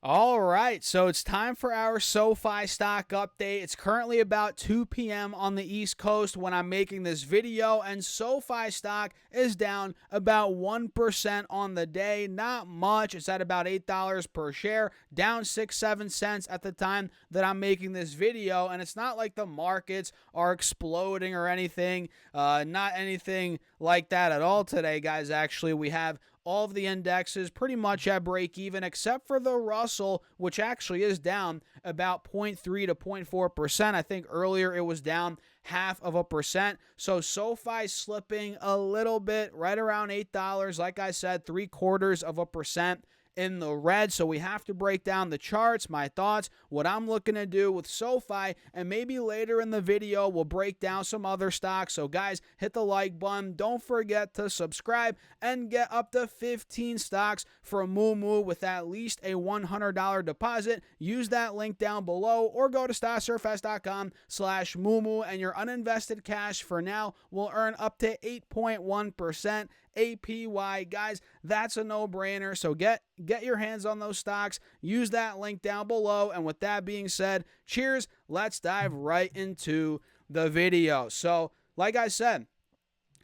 All right, so it's time for our SoFi stock update. It's currently about 2 p.m. on the East Coast when I'm making this video, and SoFi stock is down about 1% on the day. Not much. It's at about $8 per share, down 7 cents at the time that I'm making this video, and it's not like the markets are exploding or anything. Not anything like that at all today, guys. Actually, we have all of the indexes pretty much at break even, except for the Russell, which actually is down about 0.3 to 0.4%. I think earlier it was down 0.5%. So SoFi slipping a little bit, right around $8. Like I said, 0.75% in the red. So we have to break down the charts, my thoughts, what I'm looking to do with SoFi, and maybe later in the video we'll break down some other stocks. So guys, hit the like button. Don't forget to subscribe and get up to 15 stocks for Moo with at least a $100 deposit. Use that link down below or go to stocksurfest.com/Moo and your uninvested cash for now will earn up to 8.1% APY. Guys, that's a no-brainer. So get your hands on those stocks. Use that link down below. And with that being said, cheers. Let's dive right into the video. So, like I said,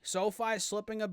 SoFi slipping a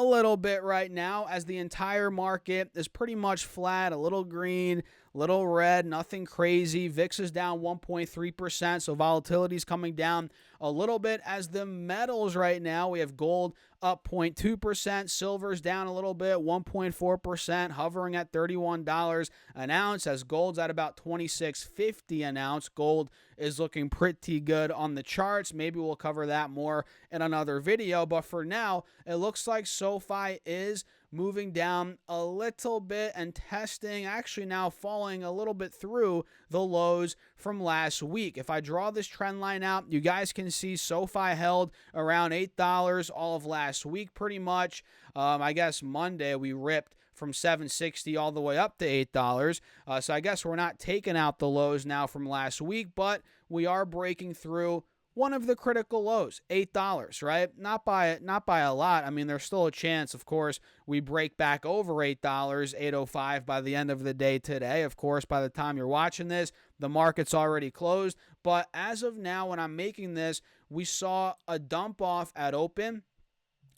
little bit right now as the entire market is pretty much flat, a little green, little red, nothing crazy. VIX is down 1.3%, so volatility is coming down a little bit as the metals right now. We have gold up 0.2%, silver's down a little bit, 1.4%, hovering at $31 an ounce as gold's at about $26.50 an ounce. Gold is looking pretty good on the charts. Maybe we'll cover that more in another video, but for now, it looks like SoFi is moving down a little bit and testing, actually now falling a little bit through the lows from last week. If I draw this trend line out, you guys can see SoFi held around $8 all of last week pretty much. I guess Monday we ripped from $7.60 all the way up to $8. So I guess we're not taking out the lows now from last week, but we are breaking through one of the critical lows, $8, right? Not by a lot. I mean, there's still a chance, of course, we break back over $8, 8.05 by the end of the day today. Of course, by the time you're watching this, the market's already closed. But as of now, when I'm making this, we saw a dump off at open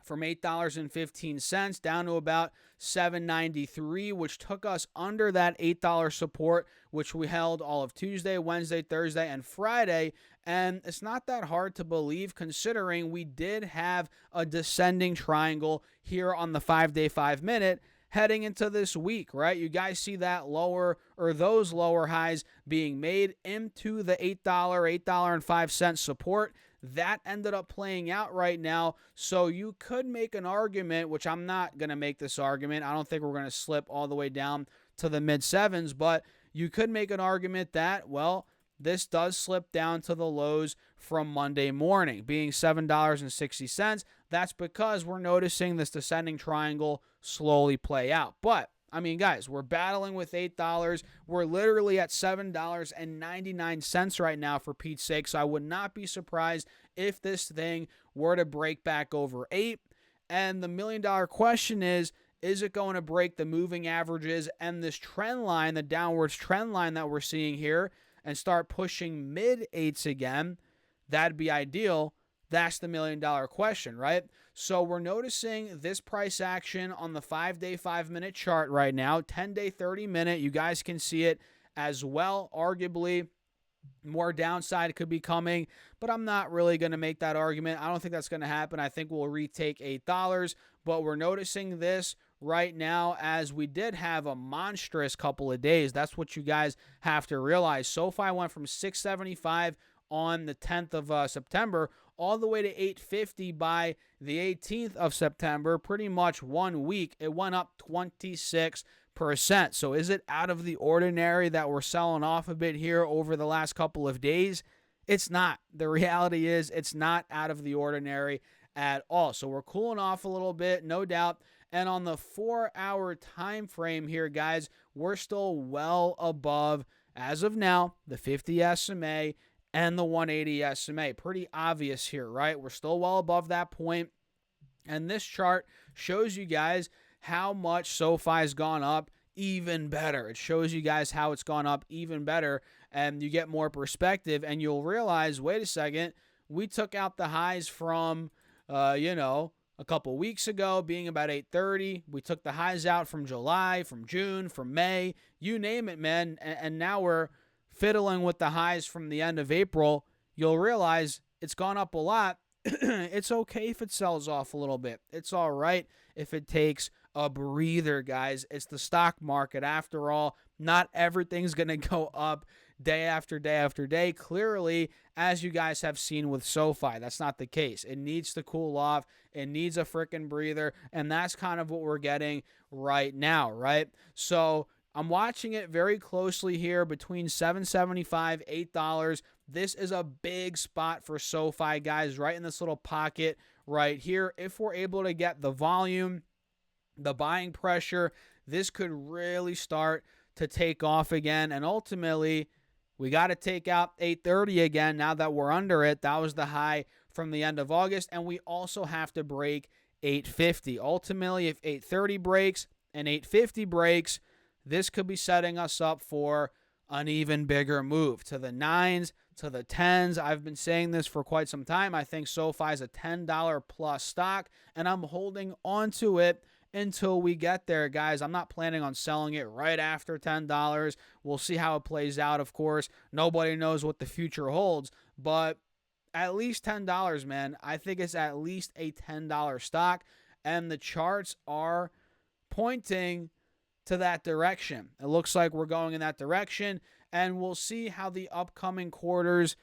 from $8.15 down to about $7.93, which took us under that $8 support, which we held all of Tuesday, Wednesday, Thursday, and Friday. And it's not that hard to believe considering we did have a descending triangle here on the 5-day, 5-minute heading into this week, right? You guys see that lower or those lower highs being made into the $8, $8.05 support. That ended up playing out right now. So you could make an argument, which I'm not going to make this argument. I don't think we're going to slip all the way down to the mid sevens, but you could make an argument that, well, this does slip down to the lows from Monday morning, being $7.60. That's because we're noticing this descending triangle slowly play out. But I mean, guys, we're battling with $8. We're literally at $7.99 right now, for Pete's sake. So I would not be surprised if this thing were to break back over 8. And the $1,000,000 question is it going to break the moving averages and this trend line, the downwards trend line that we're seeing here, and start pushing mid-8s again? That'd be ideal. That's the $1,000,000 question, right? So we're noticing this price action on the 5-day, 5-minute chart right now, 10-day, 30-minute. You guys can see it as well. Arguably, more downside could be coming, but I'm not really going to make that argument. I don't think that's going to happen. I think we'll retake $8, but we're noticing this right now as we did have a monstrous couple of days. That's what you guys have to realize. SoFi went from 675 on the 10th of September all the way to 850 by the 18th of September. Pretty much 1 week, it went up 26%. So is it out of the ordinary that we're selling off a bit here over the last couple of days? It's not. The reality is it's not out of the ordinary at all. So we're cooling off a little bit, no doubt. And on the 4-hour time frame here, guys, we're still well above, as of now, the 50 SMA and the 180 SMA. Pretty obvious here, right? We're still well above that point. And this chart shows you guys how much SoFi's gone up even better. It shows you guys how it's gone up even better, and you get more perspective, and you'll realize, wait a second, we took out the highs from, a couple weeks ago being about 830. We took the highs out from July, from June, from May, you name it, man. And now we're fiddling with the highs from the end of April. You'll realize it's gone up a lot. It's okay if it sells off a little bit. It's all right if it takes a breather, guys. It's the stock market after all. Not everything's going to go up day after day after day. Clearly, as you guys have seen with Sofi, that's not the case. It needs to cool off. It needs a freaking breather, and that's kind of what we're getting right now, right? So I'm watching it very closely here between $7.75, $8. This is a big spot for Sofi, guys, right in this little pocket right here. If we're able to get the volume, the buying pressure, this could really start to take off again. And ultimately, we got to take out 830 again now that we're under it. That was the high from the end of August. And we also have to break 850. Ultimately, if 830 breaks and 850 breaks, this could be setting us up for an even bigger move to the 9s, to the 10s. I've been saying this for quite some time. I think Sofi is a $10 plus stock, and I'm holding onto it until we get there, guys. I'm not planning on selling it right after $10. We'll see how it plays out, of course. Nobody knows what the future holds, but at least $10, man. I think it's at least a $10 stock, and the charts are pointing to that direction. It looks like we're going in that direction, and we'll see how the upcoming quarters,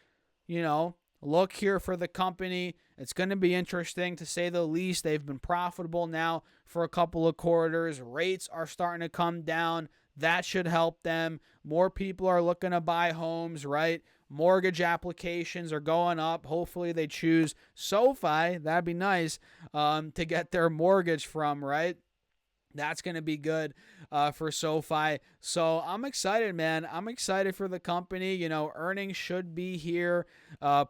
look here for the company. It's going to be interesting, to say the least. They've been profitable now for a couple of quarters. Rates are starting to come down. That should help them. More people are looking to buy homes, right? Mortgage applications are going up. Hopefully they choose Sofi. That'd be nice to get their mortgage from, right? That's going to be good for Sofi. So I'm excited, man. I'm excited for the company. Earnings should be here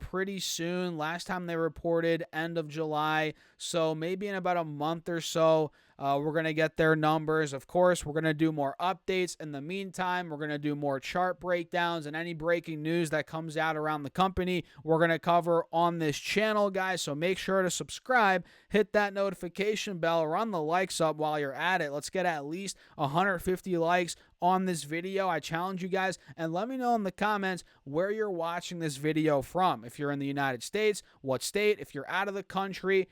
pretty soon. Last time they reported end of July. So maybe in about a month or so, we're going to get their numbers. Of course, we're going to do more updates. In the meantime, we're going to do more chart breakdowns and any breaking news that comes out around the company, we're going to cover on this channel, guys. So make sure to subscribe, hit that notification bell, run the likes up while you're at it. Let's get at least 150 likes on this video. I challenge you guys, and let me know in the comments where you're watching this video from. If you're in the United States, what state? If you're out of the country,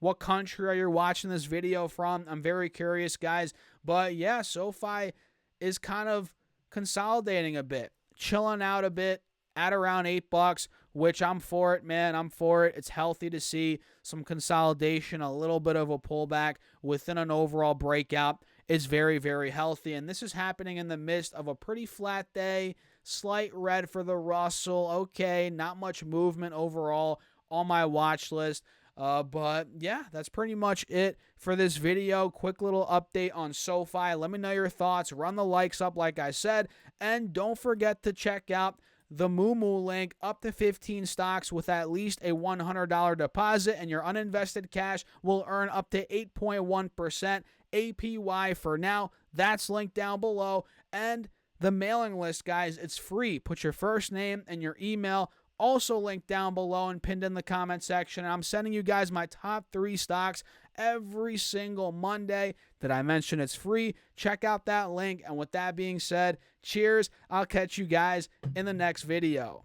what country are you watching this video from? I'm very curious, guys. But yeah, Sofi is kind of consolidating a bit, chilling out a bit at around $8, which I'm for it, man. I'm for it. It's healthy to see some consolidation, a little bit of a pullback within an overall breakout. It's very, very healthy. And this is happening in the midst of a pretty flat day, slight red for the Russell. Okay, not much movement overall on my watch list. But yeah, that's pretty much it for this video. Quick little update on Sofi. Let me know your thoughts. Run the likes up like I said. And don't forget to check out the Moo link. Up to 15 stocks with at least a $100 deposit, and your uninvested cash will earn up to 8.1% APY for now. That's linked down below. And the mailing list, guys, it's free. Put your first name and your email, also linked down below and pinned in the comment section. And I'm sending you guys my top 3 stocks every single Monday. Did I mention it's free? Check out that link. And with that being said, cheers. I'll catch you guys in the next video.